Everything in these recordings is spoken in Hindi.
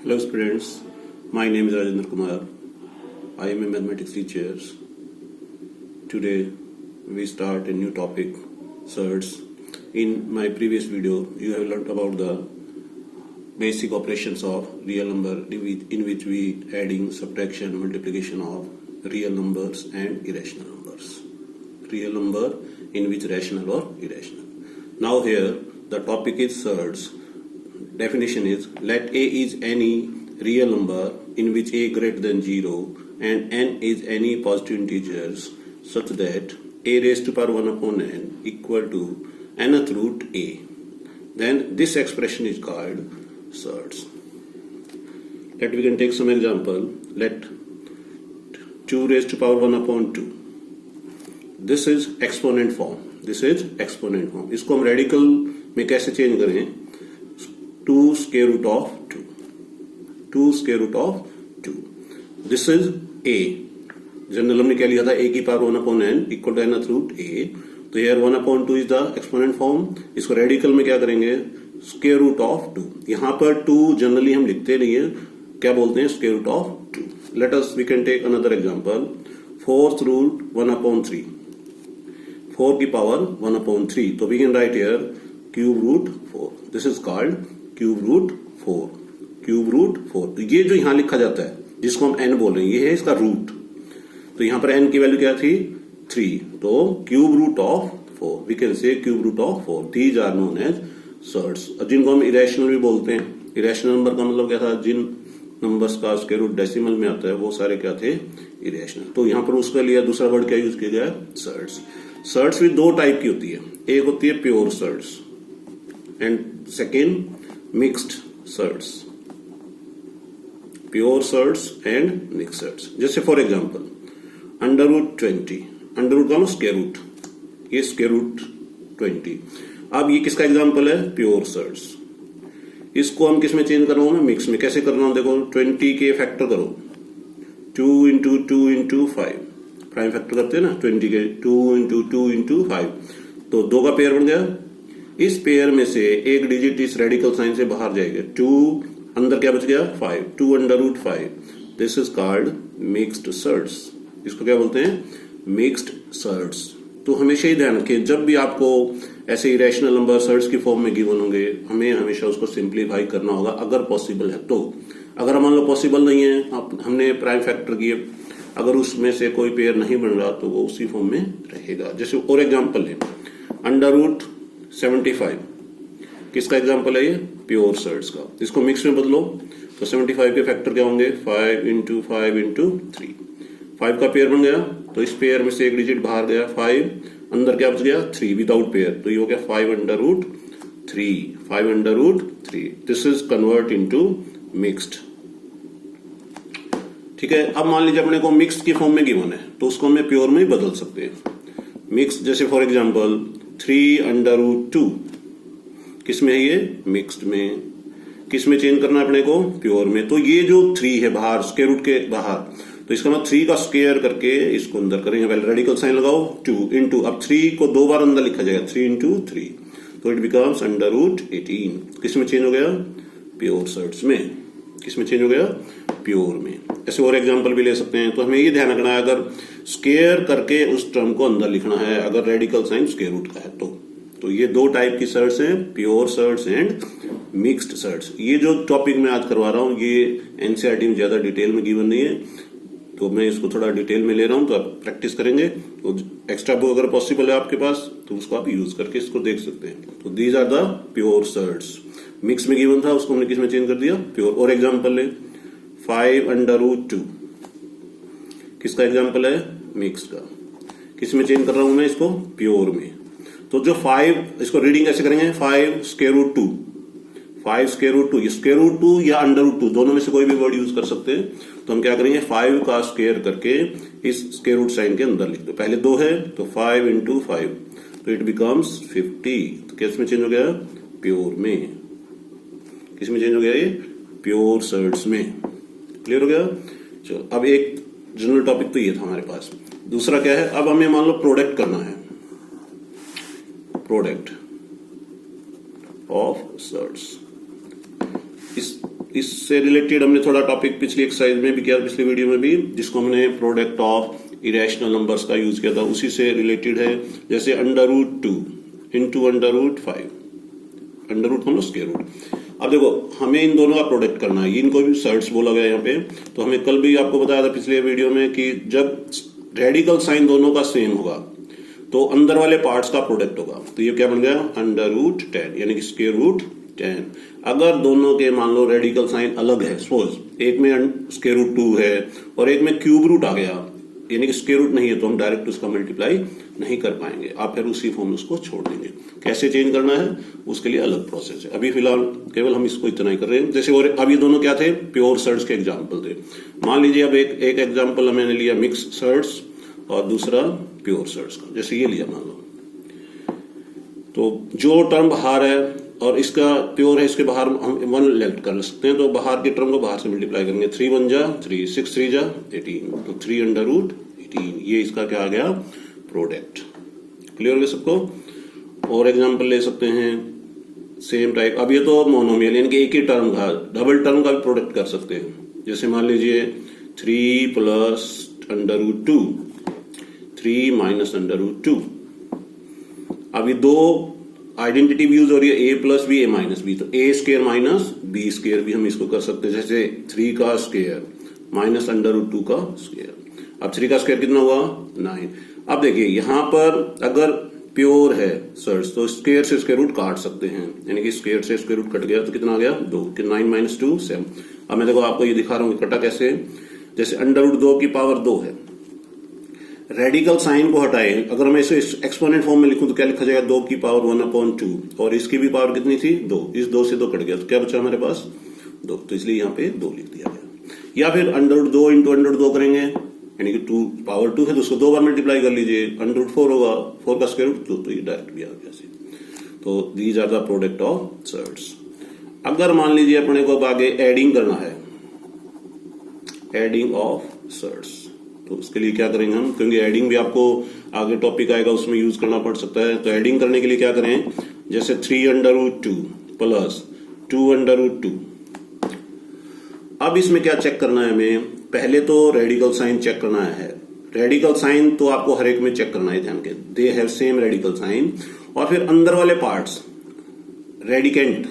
Hello students, my name is Rajendra Kumar. I am a mathematics teacher. Today we start a new topic, surds. In my previous video, you have learned about the basic operations of real number in which we adding, subtraction, multiplication of real numbers and irrational numbers. Real number in which rational or irrational. Now here the topic is surds. Definition is, let A is any real number in which A greater than 0 and n is any positive integers such that A raised to power 1 upon n equal to nth root A. Then this expression is called surds. We can take some example. Let 2 raised to power 1 upon 2. This is exponent form. This is exponent form. इसको हम रेडिकल में कैसे चेंज करें? 2 square root of 2. 2 square root of 2. This is A. General हमने क्या लिया था? A की power 1 upon n equal to nth root A. तो here 1 upon 2 is the exponent form. इसको रेडिकल में क्या करेंगे? Square root of 2. यहाँ पर 2 जनरली हम लिखते नहीं है, क्या बोलते हैं? Square root of 2. Let us we can take another example. 4th root 1 upon 3. 4 की पावर 1 upon 3. तो we can write here cube root 4. This is called cube root 4. Cube root 4. तो ये जो यहां लिखा जाता है जिसको हम n बोल रहे हैं, ये है इसका रूट. तो यहां पर n की वैल्यू क्या थी? 3. तो cube root of 4. We can say cube root of 4. These are known as surds. जिनको हम इरेशनल भी बोलते हैं. इरेशनल नंबर का मतलब क्या था? जिन नंबर्स का स्क्वायर रूट डेसिमल में आता है वो सारे क्या थे? इरेशनल. तो यहां पर उसका लिया दूसरा वर्ड क्या यूज किया गया? सर्ड्स. सर्ड्स भी दो टाइप की होती है. एक होती है pure surds and second mixed surds. Pure surds and mixed surds. जैसे for example under root 20. Under root का स्क्वायर रूट, ये स्क्वायर रूट 20. अब ये किसका एग्जांपल है? Pure surds. इसको हम किस में चेंज कर रहा हूं? मैं मिक्स में. कैसे कर रहा हूं? देखो 20 के फैक्टर करो. 2 इंटू 2 इंटू 5. प्राइम फैक्टर करते हैं ना 20 के. 2 इंटू 2 इंटू 5. तो 2 का पेयर बन गया. इस पेयर में से एक डिजिट इस रेडिकल साइन से बाहर जाएगा. 2 अंदर क्या बच गया? 5. 2 under root 5. This is called mixed surds. इसको क्या बोलते हैं? Mixed surds. तो हमेशा ही ध्यान रखें, जब भी आपको ऐसे इरेशनल नंबर सर्ड्स की फॉर्म में गिवन होंगे, हमें हमेशा उसको सिंप्लीफाई करना होगा अगर पॉसिबल है तो. अगर मान लो पॉसिबल नहीं है, हमने प्राइम फैक्टर किए, अगर उसमें से कोई पेयर नहीं बन रहा तो वो उसी फॉर्म में रहेगा. जैसे और एग्जाम्पल है अंडर रूट 75. किसका एग्जाम्पल है ये? प्योर सर्ड्स का. इसको मिक्स में बदलो तो 75 के फैक्टर क्या होंगे? 5 इंटू 5 इंटू 3. 5 का पेयर बन गया. तो इस पेयर में से एक डिजिट बाहर गया. 5 अंदर क्या बच गया? 3 विदाउट पेयर. तो ये हो गया 5 under root 3. 5 under root 3. This is convert into mixed. ठीक है. अब मान लीजिए अपने को मिक्स्ड की फॉर्म में गिवन है तो उसको हमें प्योर में ही बदल सकते हैं. मिक्स जैसे फॉर एग्जाम्पल 3 अंडर रूट 2. किस में है ये? मिक्स्ड में. किस में चेंज करना है अपने को? प्योर में. तो ये जो 3 है बाहर, स्क्वायर रूट के बाहर, तो इसका मतलब 3 का स्क्वायर करके इसको अंदर करेंगे. पहले रेडिकल साइन लगाओ. 2 इंटू, अब 3 को 2 बार अंदर लिखा जाएगा. 3 इंटू 3. तो इट बिकम्स अंडर रूट 18. किस में चेंज हो गया? प्योर सर्ड्स में. किस में चेंज हो गया? प्योर में. ऐसे और एग्जांपल भी ले सकते हैं. तो हमें ये ध्यान रखना है, अगर स्क्वायर करके उस टर्म को अंदर लिखना है, अगर रेडिकल साइन स्क्वायर रूट का है तो ये दो टाइप की सर्ड्स हैं, pure surds and mixed surds. ये जो टॉपिक मैं आज करवा रहा हूं ये एनसीईआरटी में ज्यादा डिटेल में गिवन नहीं है, तो मैं इसको थोड़ा डिटेल में ले रहा हूं, तो आप प्रैक्टिस करेंगे. तो एक्स्ट्रा बुक अगर पॉसिबल है आपके पास तो उसको आप यूज करके इसको देख सकते हैं. तो these are the pure surds. Mix में गिवन था, उसको हमने किस में चेंज कर दिया? प्योर. और एग्जाम्पल ले 5 अंडर रूट 2. किसका एग्जाम्पल है? मिक्स का. किस में चेंज कर रहा हूं मैं इसको? प्योर में. तो जो 5, इसको रीडिंग कैसे करेंगे? 5 स्क्वायर रूट 2. 5 square root 2. ये स्क्वायर रूट 2 या अंडर रूट 2 दोनों में से कोई भी वर्ड यूज कर सकते हैं. तो हम क्या करेंगे? 5 का स्क्वायर करके इस स्क्वायर रूट साइन के अंदर लिख दो. पहले 2 है तो 5 इंटू 5. तो इट बिकम्स 50. तो किस में चेंज हो गया? प्योर में. किस में चेंज हो गया? ये प्योर सर्ड्स में. क्लियर हो गया? चलो, अब एक जनरल टॉपिक तो ये था हमारे पास. दूसरा क्या है? अब हमें मान लो प्रोडक्ट करना है. Product of surds. इस इससे रिलेटेड हमने थोड़ा टॉपिक पिछली एक्सरसाइज में भी किया, पिछली वीडियो में भी, जिसको हमने प्रोडक्ट ऑफ इरेशनल नंबर्स का यूज किया था, उसी से रिलेटेड है। जैसे √2 इंटू √5, अंडर रूट मतलब स्क्वायर रूट। अब देखो हमें इन दोनों का प्रोडक्ट करना है, इनको भी सर्ट्स बोला गया यहाँ पे। तो हमें कल भी आपको बताया था पिछले वीडियो में कि जब रेडिकल साइन दोनों का सेम होगा तो अंदर वाले पार्ट्स का प्रोडक्ट होगा। तो ये क्या बन गया, √10 यानी कि स्क्वायर रूट 10। अगर दोनों के मान लो रेडिकल साइन अलग है, सपोज एक में स्क्वायर रूट 2 है और एक में क्यूब रूट आ गया, यानी कि स्क्वायर रूट नहीं है, तो हम डायरेक्ट उसका मल्टीप्लाई नहीं कर पाएंगे, आप फिर उसी फॉर्म में उसको छोड़ देंगे। कैसे चेंज करना है उसके लिए अलग प्रोसेस है। अभी फिलहाल केवल हम इसको इतना ही कर रहे हैं। जैसे और अब ये दोनों क्या थे, प्योर सर्ट्स के एग्जाम्पल थे। मान लीजिए अब एक एग्जाम्पल मैंने लिया मिक्स सर्ट्स और दूसरा प्योर सर्ट्स का। जैसे ये लिया मान लो, तो जो टर्म बाहर है और इसका प्योर है, इसके बाहर हम 1 लेफ्ट कर सकते हैं, तो बाहर के टर्म को बाहर से मल्टीप्लाई करेंगे। 3 1 जा 3, 6 3 जा 18, तो 3 √18, ये इसका क्या आ गया, प्रोडक्ट। क्लियर हो गया सबको। और एग्जांपल ले सकते हैं सेम टाइप। अब ये तो मोनोमियल यानी कि एक ही टर्म का, डबल टर्म का भी प्रोडक्ट कर सकते हैं। जैसे मान लीजिए 3 + √2, 3 - √2। अब ये दो आइडेंटिटी भी यूज हो रही है, a + b a - b, तो a² - b² भी हम इसको कर सकते हैं। जैसे 3 का स्क्वायर माइनस √2 का स्क्वायर। अब 3 का स्क्वायर कितना हुआ, 9। अब देखिए यहां पर अगर प्योर है सर्ट्स तो स्क्वायर से स्क्वायर रूट काट सकते हैं, यानी कि स्क्वायर से स्क्वायर रूट कट गया तो कितना आ गया, 2। 9 - 2 7। अब मैं देखो आपको ये दिखा रहा हूं कटा कैसे। जैसे √2 की पावर 2 है, रेडिकल साइन को हटाए, अगर मैं इसे एक्सपोनेंट फॉर्म में लिखूं तो क्या लिखा जाएगा, 2 की पावर 1/2, और इसकी भी पावर कितनी थी, 2। इस 2 से 2 कट गया तो क्या बचा हमारे पास, 2। तो इसलिए यहाँ पे 2 लिख दिया गया। या फिर √2 × √2 करेंगे, यानी कि 2 पावर 2 है तो उसको 2 बार मल्टीप्लाई कर लीजिए, √4 होगा, 4 का स्क्वायर रूट 2, तो ये डायरेक्ट भी आ गया। तो these are the product of surds. अगर मान लीजिए अपने को अब आगे एडिंग करना है, एडिंग ऑफ सर्ट्स, तो उसके लिए क्या करेंगे हम, क्योंकि एडिंग भी आपको आगे टॉपिक आएगा उसमें यूज करना पड़ सकता है। तो एडिंग करने के लिए क्या करें, जैसे 3 √2 + 2 √2। अब इसमें क्या चेक करना है हमें, पहले तो रेडिकल साइन चेक करना है। रेडिकल साइन तो आपको हर एक में चेक करना है, ध्यान के, they have same radical sign. और फिर अंदर वाले पार्ट्स रेडिकेंट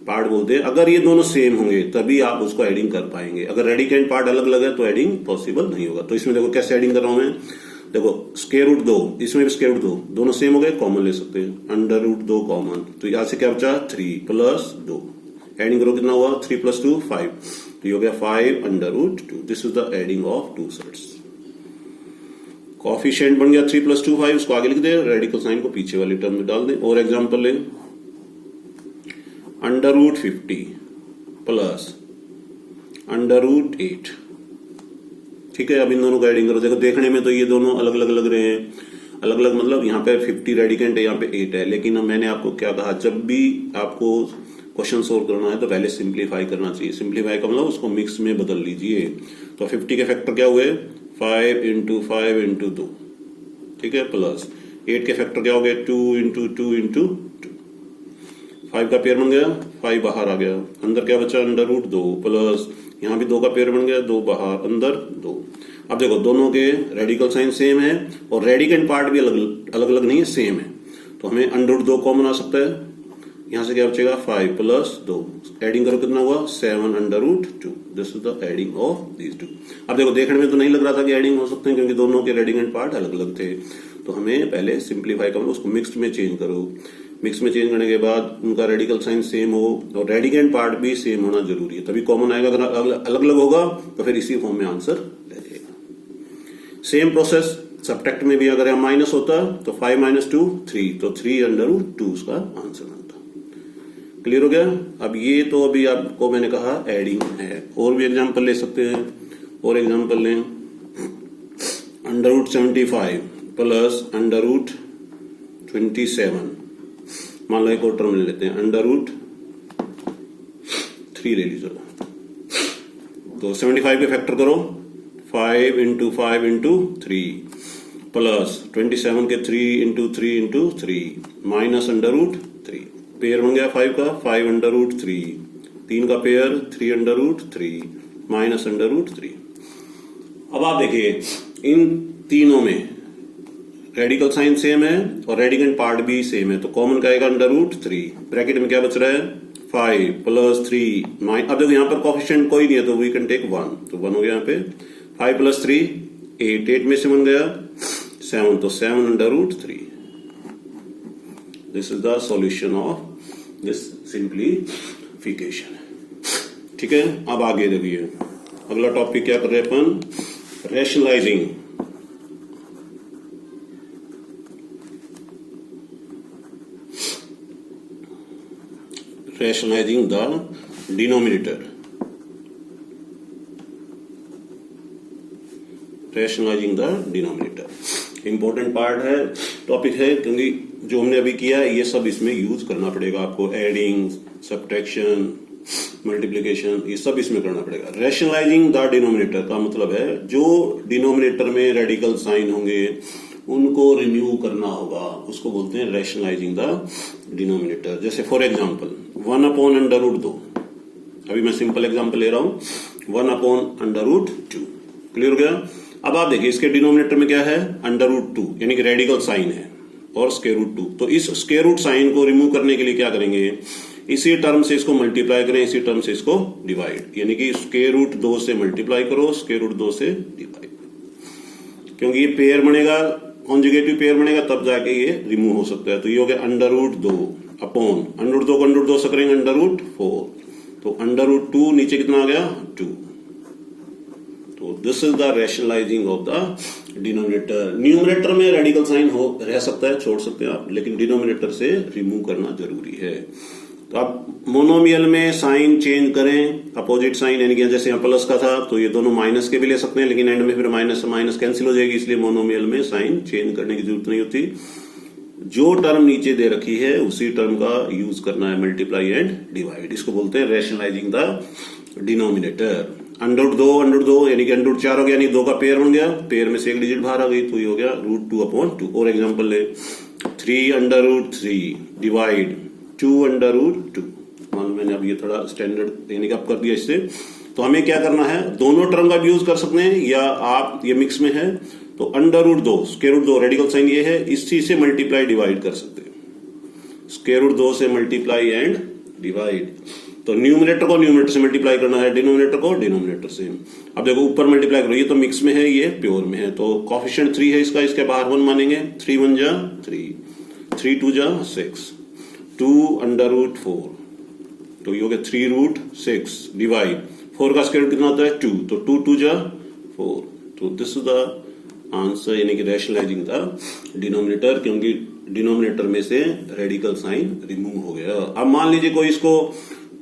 पार्ट बोलते हैं, अगर ये दोनों सेम होंगे तभी आप उसको एडिंग कर पाएंगे। अगर रेडिकेंट पार्ट अलग अलग है तो एडिंग पॉसिबल नहीं होगा। तो इसमें देखो कैसे एडिंग कर रहा हूं मैं, देखो स्क्वायर रूट 2, इसमें भी स्क्वायर रूट 2, दोनों सेम हो गए, कॉमन ले सकते हैं, √2 कॉमन, तो यहां से क्या बचा, 3 + 2। एडिंग करो कितना हुआ, 3 + 2 5, तो ये हो गया 5 √2। This is the adding of 2 surds. Coefficient बन गया 3 + 2 5, उसको आगे लिख दे, रेडिकल साइन को पीछे वाली टर्म में डाल दें। और एग्जांपल लें, √50 + √8। ठीक है, अब इन दोनों का एडिंग करो। देखो देखने में तो ये दोनों अलग अलग लग रहे हैं, अलग अलग मतलब यहाँ पे 50 रेडिकेंट है, यहाँ पे 8 है। लेकिन मैंने आपको क्या कहा, जब भी आपको क्वेश्चन सोल्व करना है तो पहले सिंप्लीफाई करना चाहिए। सिंप्लीफाई का मतलब उसको मिक्स में बदल लीजिए। तो 50 के फैक्टर क्या हुए, 5 × 5 × 2, ठीक है, प्लस 8 के फैक्टर क्या हो गए, 2 × 2 × 2। 5 का पेयर बन गया, 5 बाहर आ गया, अंदर क्या बचा, √2 प्लस यहाँ भी 2 का पेयर बन गया, 2 बाहर, अंदर 2। अब देखो दोनों के रेडिकल साइन सेम है और रेडिकेंट पार्ट भी अलग अलग नहीं है, सेम है। तो हमें √2 कॉमन आ सकता है, यहां से क्या बचेगा, 5 + 2। एडिंग करो कितना हुआ, 7 √2। This is the adding of these two. अब देखो देखने में तो नहीं लग रहा था कि एडिंग हो सकते हैं, क्योंकि दोनों के रेडिकेंट पार्ट अलग अलग थे। तो हमें पहले सिंप्लीफाई करना, उसको मिक्स्ड में चेंज करो। मिक्स में चेंज करने के बाद उनका रेडिकल साइन सेम हो और रेडिकेंट पार्ट भी सेम होना जरूरी है, तभी कॉमन आएगा। अगर अलग अलग होगा तो फिर इसी फॉर्म में आंसर रह जाएगा। सेम प्रोसेस सब्ट्रैक्ट में भी, अगर यहाँ माइनस होता तो 5 - 2 3, तो 3 √2 उसका आंसर बनता। क्लियर हो गया। अब ये तो अभी आपको मैंने कहा एडिंग है। और भी एग्जांपल ले सकते हैं, और एग्जांपल लें, √75 + √27। मान लो एक और टर्म ले लेते हैं, √3 ले लीजिए। तो 75 के फैक्टर करो, 5 × 5 × 3 प्लस 27 के 3 × 3 × 3 माइनस √3। पेयर बन गया 5 का, 5 √3 3 का pair 3 under root 3 minus under root 3। अब आप देखिए इन तीनों में रेडिकल साइन सेम है और रेडिकेंट पार्ट भी सेम है, तो कॉमन का आएगा अंडर रूट 3। ब्रैकेट में क्या बच रहा है 5 प्लस 3 अब देखो यहाँ पर कोफिशिएंट कोई नहीं है तो वी कैन टेक 1, तो 1 हो गया यहाँ पे। 5 प्लस 3 8, 8 में से बन गया 7, तो 7 under root 3। This is the solution of this simplification. ठीक है, अब आगे देखिए अगला टॉपिक क्या कर रहे हैं अपन, rationalizing. Rationalizing the denominator. Rationalizing the denominator important part है, टॉपिक है, क्योंकि जो हमने अभी किया ये सब इसमें यूज करना पड़ेगा आपको। एडिंग, सब्ट्रैक्शन, मल्टीप्लिकेशन, ये सब इसमें करना पड़ेगा। रैशनलाइजिंग द डिनोमिनेटर का मतलब है जो डिनोमिनेटर में रेडिकल साइन होंगे उनको रिन्यू करना होगा, उसको बोलते हैं रैशनलाइजिंग द डिनोमिनेटर। जैसे for example 1 upon under root 2, अभी मैं सिंपल एग्जांपल ले रहा हूं, 1 अपॉन अंडर रूट 2। क्लियर हो गया। अब आप देखिए इसके डिनोमिनेटर में क्या है, अंडर रूट 2 यानी कि रेडिकल साइन है और स्क्वायर रूट 2। तो इस स्क्वायर रूट साइन को रिमूव करने के लिए क्या करेंगे, इसी टर्म से इसको मल्टीप्लाई करें, इसी टर्म से इसको डिवाइड, यानी कि स्क्वायर रूट 2 से मल्टीप्लाई करो, स्क्वायर रूट 2 से डिवाइड, क्योंकि ये पेयर बनेगा, कॉन्जुगेटिव पेयर बनेगा, तब जाके ये रिमूव हो सकता है। तो ये हो गया under root 2 upon under root 2 को अंडर रूट 2 से करेंगे अंडर रूट 4, तो अंडर रूट 2 नीचे कितना आ गया 2। तो this is the rationalising of the denominator. Numerator में रेडिकल साइन हो रह सकता है, छोड़ सकते हैं आप, लेकिन डिनोमिनेटर से रिमूव करना जरूरी है। तो आप मोनोमियल में साइन चेंज करें, अपोजिट साइन, यानी कि जैसे यहाँ प्लस का था तो ये दोनों माइनस के भी ले सकते हैं, लेकिन एंड में फिर माइनस से माइनस कैंसिल हो जाएगी, इसलिए मोनोमियल में साइन चेंज करने की जरूरत नहीं होती। जो टर्म नीचे दे रखी है उसी टर्म का यूज करना है, मल्टीप्लाई एंड डिवाइड, इसको बोलते हैं rationalising the denominator. Under root 2 यानी कि अंडर रूट 4 हो गया, यानी 2 का पेयर बन गया, पेयर में से एक डिजिट बाहर आ गई, तो ये हो गया रूट 2 अपॉन 2। और एग्जांपल ले 3 under root 3 divide 2 under root 2। मान लो मैंने अब ये थोड़ा स्टैंडर्ड यानी कि अब कर दिया इससे, तो हमें क्या करना है, दोनों टर्म का यूज कर सकते हैं या आप ये मिक्स में है तो under root 2 square root 2 radical sign ये है, इसी से मल्टीप्लाई डिवाइड कर सकते हैं, स्क्वायर रूट 2 से मल्टीप्लाई एंड डिवाइड। तो न्यूमरेटर को न्यूमरेटर से मल्टीप्लाई करना है, डिनोमिनेटर को डिनोमिनेटर से। अब देखो ऊपर मल्टीप्लाई करो, ये तो मिक्स में है, ये प्योर में है, तो कोफिशिएंट 3 है इसका, इसके बाहर 1 मानेंगे, 3 1 जा 3, 3 2 जा 6, 2 अंडर रूट 4, तो ये हो गया 3 रूट 6 डिवाइड 4 का स्क्वायर रूट कितना होता है 2, तो 2 2 जा 4। तो दिस इज द आंसर, यानी कि रैशनलाइजिंग द डिनोमिनेटर, क्योंकि डिनोमिनेटर में से रेडिकल साइन रिमूव हो गया। अब मान लीजिए कोई इसको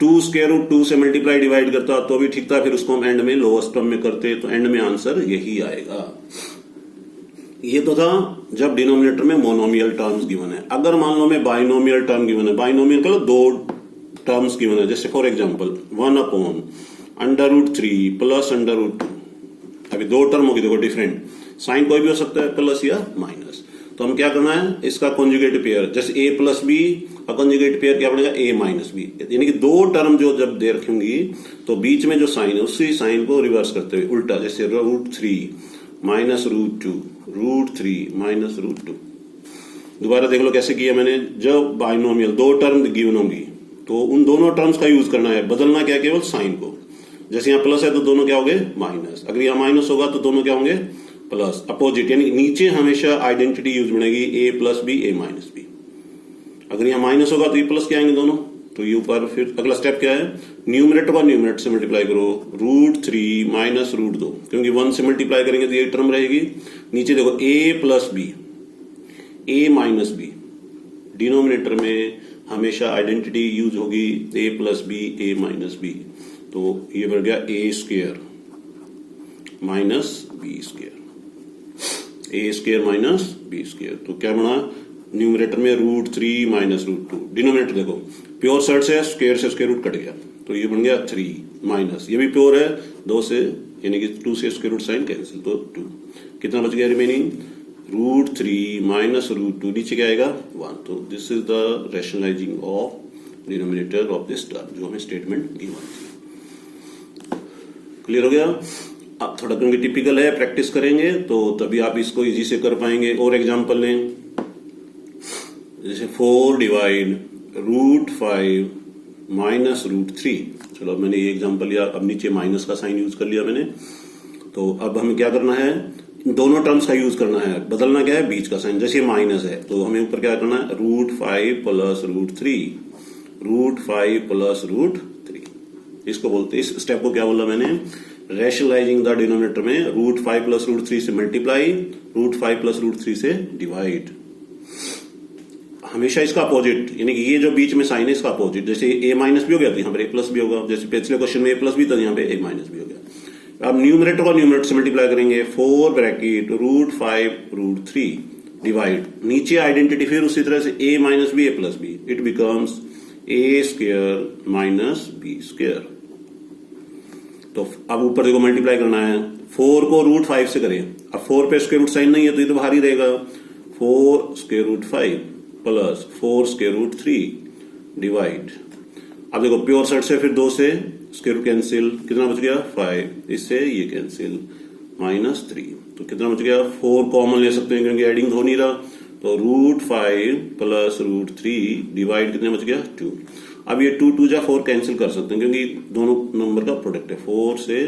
2 स्क्वायर रूट 2 से मल्टीप्लाई डिवाइड करता तो भी ठीक था, फिर उसको हम एंड में लोएस्ट टर्म में करते, तो एंड में आंसर यही आएगा। ये तो था जब डिनोमिनेटर में मोनोमियल टर्म्स गिवन है। अगर मान लो मैं बाइनोमियल टर्म गिवन है, बाइनोमियल का 2 टर्म्स गिवन है, जैसे for example 1 upon under root 3 plus under root 2, अभी 2 टर्म होगी, देखो डिफरेंट, साइन कोई भी हो सकता है, प्लस या माइनस। तो हम क्या करना है, इसका कॉन्जुगेट पेयर, जैसे a प्लस बी और कॉन्जुगेट पेयर क्या बनेगा a माइनस बी, यानी कि 2 टर्म जो जब दे रखी होंगी तो बीच में जो साइन है उसी साइन को रिवर्स करते हुए उल्टा, जैसे root 3 minus root 2, root 3 minus root 2। दोबारा देख लो कैसे किया मैंने, जब बाइनोमियल 2 टर्म गिवन होंगी तो उन दोनों टर्म्स का यूज करना है, बदलना क्या, केवल साइन को। जैसे यहाँ प्लस है तो दोनों क्या होंगे माइनस, अगर यहाँ माइनस होगा तो दोनों क्या होंगे प्लस, अपोजिट, यानी नीचे हमेशा आइडेंटिटी यूज बनेगी a plus b a minus b. अगर यहाँ माइनस होगा तो ये प्लस क्या आएंगे दोनों, तो ये ऊपर। फिर अगला स्टेप क्या है, न्यूमरेटर को न्यूमरेटर से मल्टीप्लाई करो, रूट 3 माइनस रूट 2, क्योंकि 1 से मल्टीप्लाई करेंगे तो ये टर्म रहेगी। नीचे देखो a plus b a minus b, denominator में हमेशा आइडेंटिटी यूज होगी a plus b a minus b, तो ये बढ़ गया a square minus b square, a square minus b square. तो क्या बना, न्यूमरेटर में रूट 3 माइनस रूट 2, डिनोमिनेटर देखो प्योर साइड से स्क्वायर रूट कट गया, तो ये बन गया 3 माइनस, ये भी प्योर है 2 से, यानी कि 2 से स्क्वायर रूट साइन कैंसिल, तो 2 कितना बच गया रिमेनिंग, रूट 3 माइनस रूट 2, नीचे क्या आएगा 1। तो this is the rationalising of denominator of this term, जो हमें स्टेटमेंट गिवन थी। क्लियर हो गया? अब थोड़ा क्योंकि टिपिकल है, प्रैक्टिस करेंगे तो तभी आप इसको इजी से कर पाएंगे। और एग्जांपल लें, जैसे 4 डिवाइड √5 माइनस √3। चलो अब मैंने ये एग्जांपल लिया, अब नीचे माइनस का साइन यूज कर लिया मैंने। तो अब हमें क्या करना है, दोनों टर्म्स का यूज करना है, बदलना क्या है, बीच का साइन। जैसे माइनस है तो हमें ऊपर क्या करना है, √5 प्लस √3, √5 प्लस √3। इसको बोलते हैं, इस स्टेप को क्या बोला मैंने, रैशनलाइजिंग द डिनोमिनेटर में √5 प्लस √3 से मल्टीप्लाई, √5 प्लस √3 से डिवाइड। हमेशा इसका अपोजिट, यानी कि ये जो बीच में साइन है इसका अपोजिट। जैसे a माइनस भी हो गया तो यहाँ पर a प्लस भी होगा, जैसे पिछले क्वेश्चन में a प्लस भी था, यहाँ पे a माइनस भी हो गया। अब न्यूमरेटर को न्यूमरेटर से मल्टीप्लाई करेंगे, 4 ब्रैकेट √5 √3 डिवाइड, नीचे आइडेंटिटी फिर उसी तरह से a minus b a plus b, it becomes a square minus b square. तो अब ऊपर देखो मल्टीप्लाई करना है, 4 को √5 से करें, अब 4 पे स्क्वायर रूट साइन नहीं है तो ये तो बाहर ही रहेगा, 4 square root 5 plus 4 square root 3 divide. अब देखो प्योर सेट से फिर 2 से स्क्वायर रूट कैंसिल, कितना बच गया 5, इससे ये कैंसिल -3, तो कितना बच गया 4 कॉमन ले सकते हैं क्योंकि एडिंग हो नहीं रहा, तो √5 प्लस √3 डिवाइड कितने बच गया 2। अब ये 2 2 जा 4 कैंसिल कर सकते हैं क्योंकि दोनों नंबर का प्रोडक्ट है, 4 से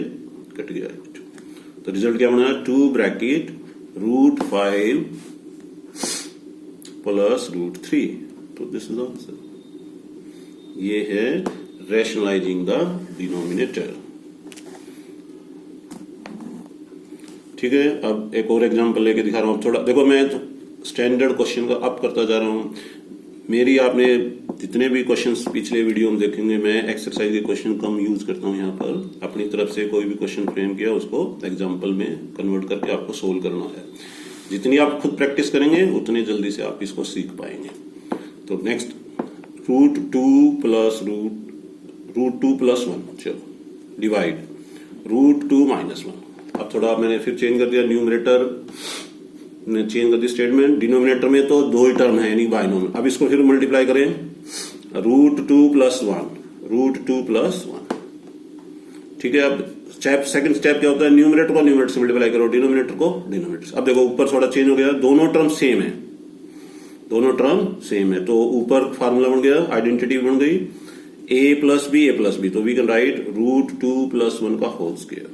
कट गया 2, तो रिजल्ट क्या बना, 2 ब्रैकेट √5 प्लस √3, तो दिस इज आंसर। ये है रैशनलाइजिंग द डिनोमिनेटर। ठीक है, अब एक और एग्जांपल लेके दिखा रहा हूं। थोड़ा देखो, मैं स्टैंडर्ड क्वेश्चन का अप करता जा रहा हूं। मेरी आपने जितने भी क्वेश्चंस पिछले वीडियो में देखेंगे, मैं एक्सरसाइज के क्वेश्चन कम यूज करता हूं। यहाँ पर अपनी तरफ से कोई भी क्वेश्चन फ्रेम किया उसको एग्जांपल में कन्वर्ट करके आपको सोल्व करना है। जितनी आप खुद प्रैक्टिस करेंगे उतने जल्दी से आप इसको सीख पाएंगे। तो नेक्स्ट, √2 प्लस √2+1, चलो डिवाइड √2 - 1। अब थोड़ा मैंने फिर चेंज कर दिया, न्यूमरेटर ने चेंज कर दी स्टेटमेंट। डिनोमिनेटर में तो 2 ही टर्म है यानी बाइनोमियल। अब इसको फिर मल्टीप्लाई करें, √2+1। ठीक है, अब सेकंड स्टेप क्या होता है, न्यूमरेटर को न्यूमरेटर से मल्टीप्लाई करो, डिनोमिनेटर को डिनोमिनेटर से। अब देखो ऊपर थोड़ा चेंज हो गया, दोनों टर्म सेम है, दोनों टर्म सेम है, तो ऊपर फार्मूला बन गया, आइडेंटिटी बन गई, a प्लस b, तो वी कैन राइट √2+1 का होल स्क्वायर।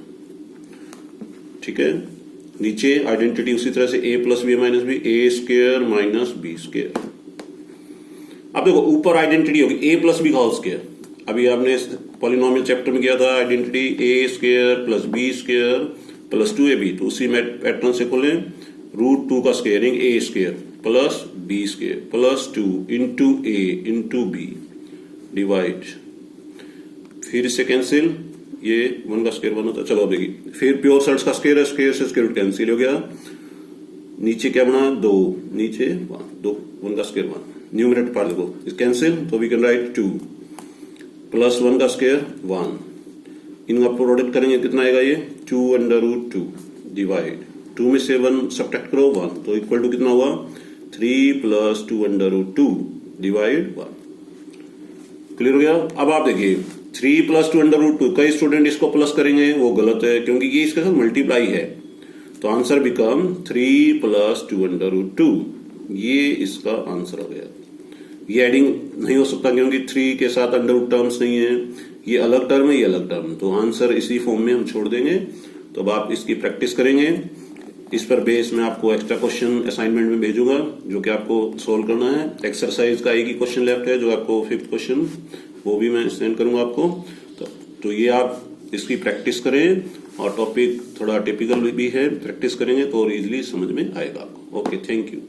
ठीक है, नीचे आइडेंटिटी उसी तरह से a plus b minus b, a square minus b square. अब देखो ऊपर आइडेंटिटी होगी a प्लस b का होल स्क्वायर। अभी आपने पॉलिनोमियल चैप्टर में किया था, identity a square plus b square plus 2ab, तो उसी पैटर्न से खोलें, √2 का squaring a square plus b square plus 2 into a into b divide, फिर से कैंसिल, ये 1 का स्क्वायर 1 होता है। चलो अब देखिए, फिर प्योर सेट्स का स्क्वायर है, स्क्वायर से स्क्वायर रूट कैंसिल हो गया, नीचे क्या बना 2, नीचे 1, 2 1 का स्क्वायर 1, न्यूमरेटर पार्ट देखो कैंसिल, तो वी कैन राइट 2 प्लस 1 का स्क्वायर 1, इनका प्रोडक्ट करेंगे कितना आएगा, ये 2√2 डिवाइड, 2 में से 1 सब्ट्रैक्ट करो 1, तो इक्वल टू कितना हुआ 3 प्लस 2√2 डिवाइड 1। क्लियर हो गया? अब आप देखिए 3 प्लस 2√2, कई स्टूडेंट इसको प्लस करेंगे, वो गलत है क्योंकि ये इसके साथ मल्टीप्लाई है, तो आंसर बिकम 3 प्लस 2√2, ये इसका आंसर हो गया। ये एडिंग नहीं हो सकता क्योंकि 3 के साथ अंडर टर्म्स नहीं है, ये अलग टर्म है, ये अलग टर्म, तो आंसर इसी फॉर्म में हम छोड़ देंगे। तो अब आप इसकी प्रैक्टिस करेंगे, इस पर बेस में आपको एक्स्ट्रा क्वेश्चन असाइनमेंट में भेजूंगा जो कि आपको सोल्व करना है। एक्सरसाइज का एक ही क्वेश्चन लेफ्ट है जो आपको 5th क्वेश्चन, वो भी मैं सेंड करूंगा आपको। तो ये आप इसकी प्रैक्टिस करें, और टॉपिक थोड़ा टिपिकल भी है, प्रैक्टिस करेंगे तो और इजीली समझ में आएगा आपको। Okay, thank you.